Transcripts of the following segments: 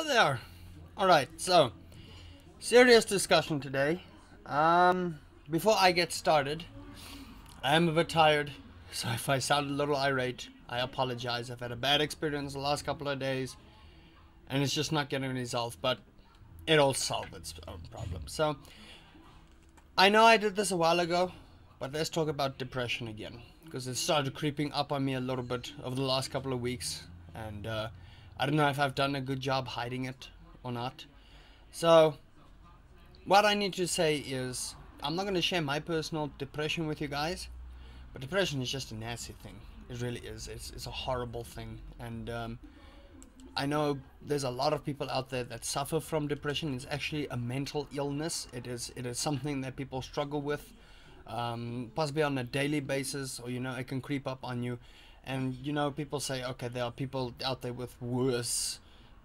Hello there. Alright, so serious discussion today. Before I get started, I am a bit tired, so if I sound a little irate, I apologize. I've had a bad experience the last couple of days, and it's just not getting resolved, but it'll solve its own problem. So, I know I did this a while ago, but let's talk about depression again, because it started creeping up on me a little bit over the last couple of weeks, and I don't know if I've done a good job hiding it or not. So, what I need to say is, I'm not going to share my personal depression with you guys, but depression is just a nasty thing. It really is. It's a horrible thing, and I know there's a lot of people out there that suffer from depression. It's actually a mental illness. It is something that people struggle with, possibly on a daily basis, or it can creep up on you. And people say, okay, there are people out there with worse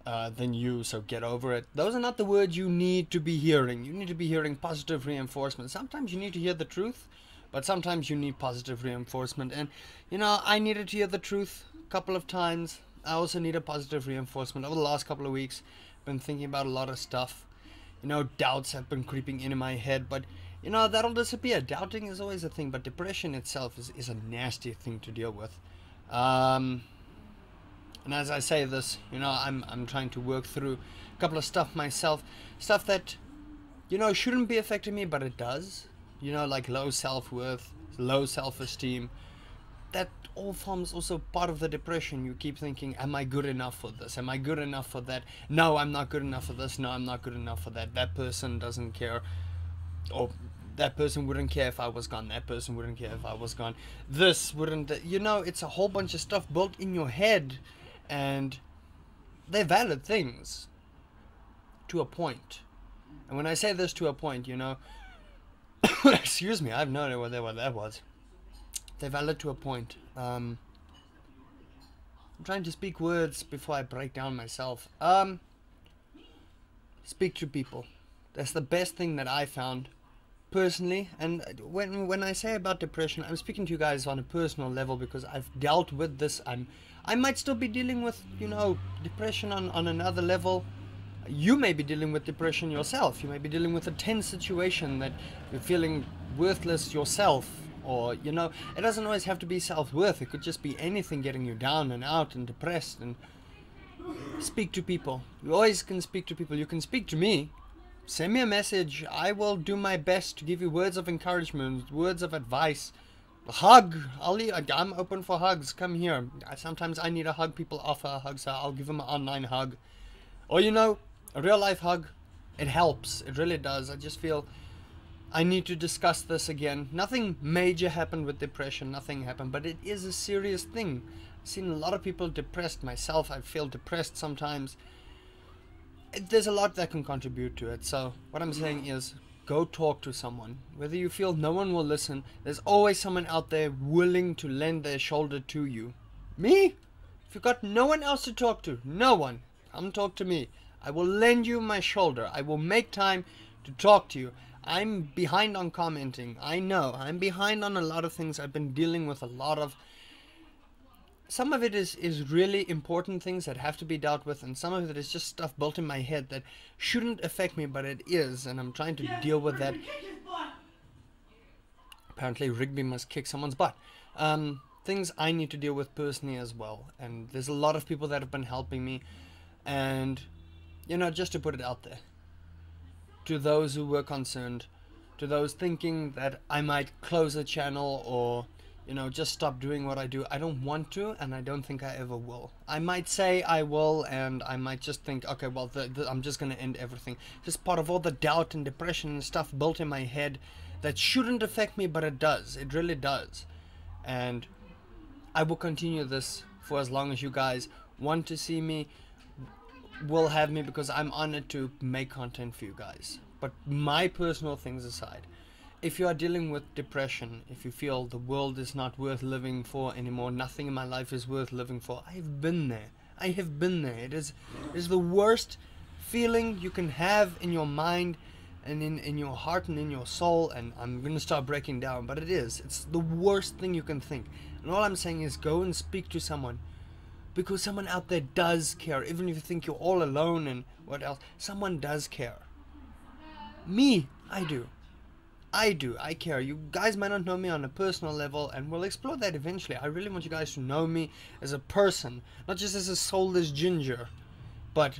than you, so get over it. Those are not the words you need to be hearing. You need to be hearing positive reinforcement. Sometimes you need to hear the truth, but sometimes you need positive reinforcement. And I needed to hear the truth a couple of times. I also need a positive reinforcement. Over the last couple of weeks, I've been thinking about a lot of stuff. Doubts have been creeping into my head, but that'll disappear. Doubting is always a thing, but depression itself is a nasty thing to deal with. And as I say this, I'm trying to work through a couple of stuff myself, stuff that shouldn't be affecting me, but it does. Like low self-worth, low self-esteem. That all forms also part of the depression. You keep thinking, am I good enough for this? Am I good enough for that? No, I'm not good enough for this. No, I'm not good enough for that. That person doesn't care. Or that person wouldn't care if I was gone. That person wouldn't care if I was gone. This wouldn't... it's a whole bunch of stuff built in your head. And they're valid things. To a point. And when I say this to a point, excuse me, I have no idea what that was. They're valid to a point. I'm trying to speak words before I break down myself. Speak to people. That's the best thing that I found personally. And when I say about depression, I'm speaking to you guys on a personal level because I've dealt with this. I might still be dealing with depression on another level. You may be dealing with depression yourself. You may be dealing with a tense situation that you're feeling worthless yourself. Or, it doesn't always have to be self-worth. It could just be anything getting you down and out and depressed. And speak to people. You always can speak to people. You can speak to me. Send me a message. I will do my best to give you words of encouragement, words of advice. A hug. I'm open for hugs. Come here. Sometimes I need a hug. People offer a hug, so I'll give them an online hug. Or, a real-life hug. It helps. It really does. I just feel... I need to discuss this again. Nothing major happened with depression. Nothing happened. But it is a serious thing. I've seen a lot of people depressed. Myself, I feel depressed sometimes. There's a lot that can contribute to it. So what I'm saying is go talk to someone. Whether you feel no one will listen, there's always someone out there willing to lend their shoulder to you. Me? If you've got no one else to talk to, no one, come talk to me. I will lend you my shoulder. I will make time to talk to you. I'm behind on commenting. I know. I'm behind on a lot of things. I've been dealing with a lot of... Some of it is really important things that have to be dealt with, and some of it is just stuff built in my head that shouldn't affect me, but it is, and I'm trying to deal with that. Apparently Rigby must kick someone's butt. Things I need to deal with personally as well, and there's a lot of people that have been helping me, and, just to put it out there. To those who were concerned, to those thinking that I might close the channel or, just stop doing what I do. I don't want to, and I don't think I ever will. I might say I will, and I might just think, okay, well, I'm just going to end everything. Just part of all the doubt and depression and stuff built in my head that shouldn't affect me, but it does. It really does. And I will continue this for as long as you guys want to see me. Will have me, because I'm honored to make content for you guys. But my personal things aside, if you are dealing with depression, if you feel the world is not worth living for anymore, nothing in my life is worth living for, I've been there. I have been there. It is the worst feeling you can have in your mind and in your heart and in your soul, and I'm gonna start breaking down, but it's the worst thing you can think. And all I'm saying is go and speak to someone. because someone out there does care. Even if you think you're all alone and what else, someone does care. Me, I do. I care. You guys might not know me on a personal level, and we'll explore that eventually. I really want you guys to know me as a person, not just as a soulless ginger, but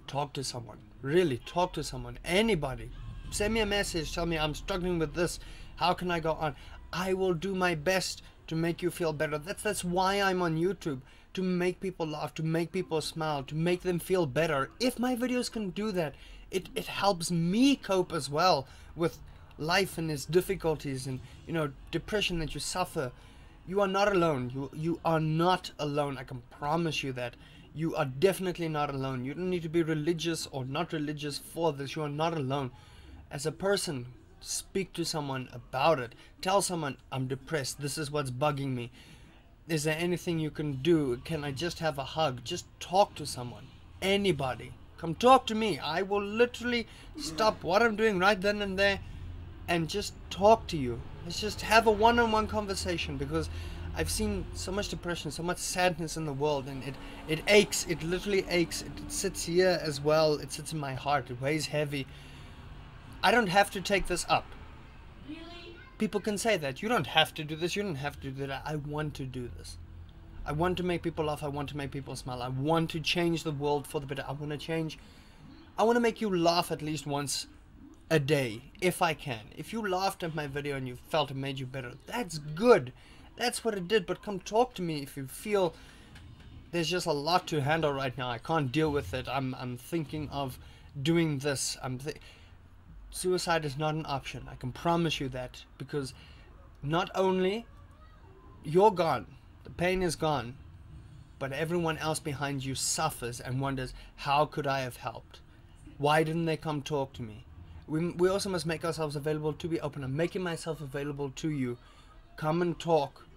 talk to someone. Really, talk to someone. Anybody. Send me a message. Tell me I'm struggling with this. How can I go on? I will do my best to make you feel better. That's why I'm on YouTube. To make people laugh, to make people smile, to make them feel better. If my videos can do that, it helps me cope as well with life and its difficulties and, you know, depression that you suffer. You are not alone. You are not alone. I can promise you that. You are definitely not alone. You don't need to be religious or not religious for this. You are not alone. As a person, speak to someone about it. Tell someone, I'm depressed. This is what's bugging me. Is there anything you can do? Can I just have a hug? Just talk to someone. Anybody. Come talk to me. I will literally stop what I'm doing right then and there and just talk to you. Let's just have a one-on-one conversation, because I've seen so much depression, so much sadness in the world, and it aches. It literally aches. It sits here as well. It sits in my heart. It weighs heavy. I don't have to take this up. People can say that. You don't have to do this. You don't have to do that. I want to do this. I want to make people laugh. I want to make people smile. I want to change the world for the better. I want to make you laugh at least once a day, if I can. If you laughed at my video and you felt it made you better, that's good. That's what it did. But come talk to me if you feel there's just a lot to handle right now. I can't deal with it. I'm thinking of doing this. Suicide is not an option. I can promise you that, because not only you're gone, the pain is gone, but everyone else behind you suffers and wonders, how could I have helped? Why didn't they come talk to me? We also must make ourselves available to be open. I'm making myself available to you. Come and talk.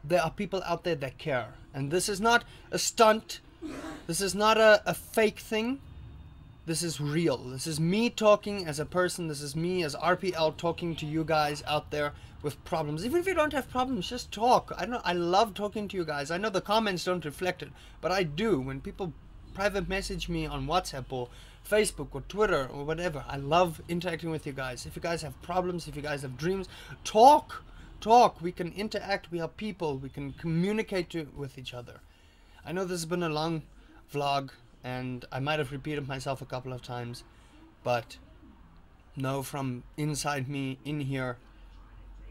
There are people out there that care. And this is not a stunt. This is not a fake thing. This is real. This is me talking as a person. This is me as RPL talking to you guys out there with problems. Even if you don't have problems, just talk. I love talking to you guys. I know the comments don't reflect it, but I do. When people private message me on WhatsApp or Facebook or Twitter or whatever, I love interacting with you guys. If you guys have problems, if you guys have dreams, talk. We can interact. We are people. We can communicate with each other. I know this has been a long vlog, and I might have repeated myself a couple of times, but know from inside me, in here,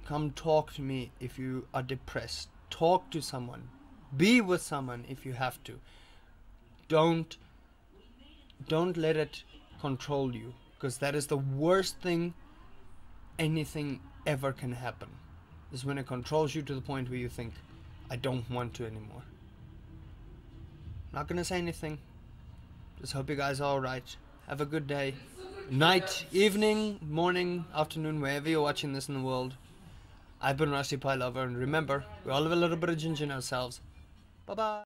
come talk to me if you are depressed. Talk to someone. Be with someone if you have to. Don't let it control you, because that is the worst thing anything ever can happen, is when it controls you to the point where you think, I don't want to anymore. Not gonna say anything. Just hope you guys are alright. Have a good day. Night, evening, morning, afternoon, wherever you're watching this in the world. I've been Rusty Pie Lover, and remember, we all have a little bit of ginger in ourselves. Bye bye.